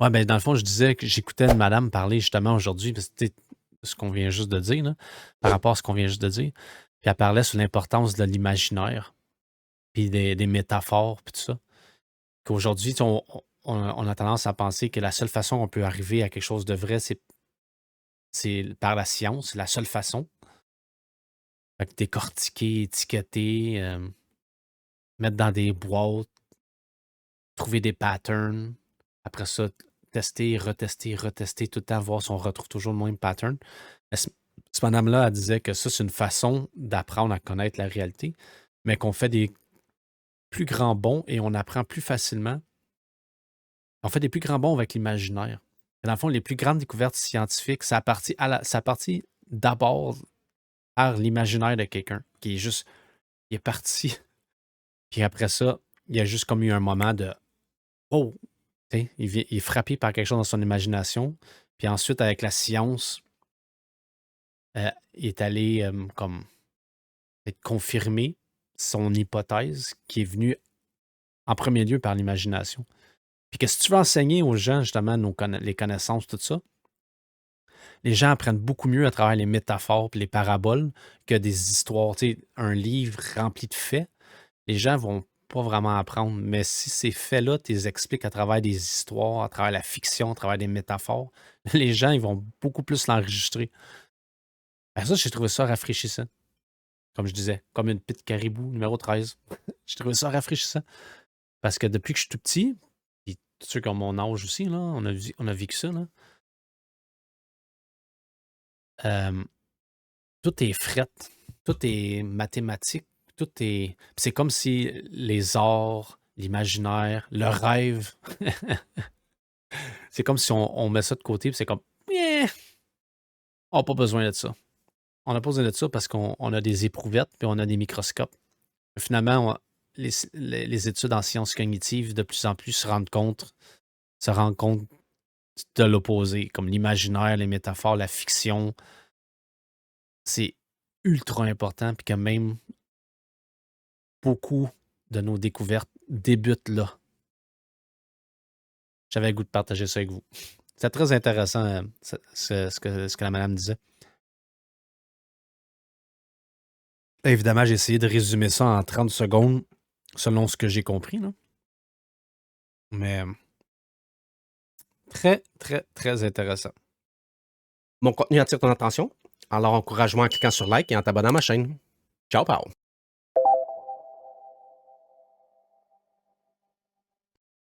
Ouais, ben, dans le fond, je disais que j'écoutais une madame parler justement aujourd'hui, parce que tu sais, ce qu'on vient juste de dire, là, par rapport à ce qu'on vient juste de dire. Puis elle parlait sur l'importance de l'imaginaire, puis des métaphores, puis tout ça. Qu'aujourd'hui, tu sais, on a tendance à penser que la seule façon qu'on peut arriver à quelque chose de vrai, c'est par la science, c'est la seule façon. Fait que décortiquer, étiqueter, mettre dans des boîtes, trouver des patterns. Après ça, tester, retester, retester tout le temps, voir si on retrouve toujours le même pattern. Mais cette madame-là, elle disait que ça, c'est une façon d'apprendre à connaître la réalité, mais qu'on fait des plus grands bonds et on apprend plus facilement. On fait des plus grands bonds avec l'imaginaire. Dans le fond, les plus grandes découvertes scientifiques, ça partit d'abord par l'imaginaire de quelqu'un qui est juste, il est parti, puis après ça, il y a juste comme eu un moment de oh, tu sais, il est frappé par quelque chose dans son imagination. Puis ensuite, avec la science, il est allé comme être confirmer son hypothèse qui est venue en premier lieu par l'imagination. Puis que si tu veux enseigner aux gens justement les connaissances, tout ça, les gens apprennent beaucoup mieux à travers les métaphores et les paraboles que des histoires. Tu sais, un livre rempli de faits, les gens vont pas vraiment apprendre. Mais si ces faits-là, tu les expliques à travers des histoires, à travers la fiction, à travers des métaphores, les gens, ils vont beaucoup plus l'enregistrer. Ben ça, j'ai trouvé ça rafraîchissant. Comme je disais, comme une pite caribou, numéro 13. J'ai trouvé ça rafraîchissant. Parce que depuis que je suis tout petit, puis tous ceux qui ont mon âge aussi, là, on a vécu ça, là. euh, Tout est fret, tout est mathématique, tout est. C'est comme si les arts, l'imaginaire, le rêve, c'est comme si on met ça de côté, puis c'est comme, eh, on n'a pas besoin de ça. On n'a pas besoin de ça parce qu'on a des éprouvettes, puis on a des microscopes. Finalement, les études en sciences cognitives, de plus en plus, se rendent compte de l'opposé, comme l'imaginaire, les métaphores, la fiction. C'est ultra important, puis que même beaucoup de nos découvertes débutent là. J'avais le goût de partager ça avec vous. C'est très intéressant, ce que la madame disait. Évidemment, j'ai essayé de résumer ça en 30 secondes selon ce que j'ai compris, là. Mais très, très, très intéressant. Mon contenu attire ton attention? Alors encourage-moi en cliquant sur like et en t'abonnant à ma chaîne. Ciao, pao!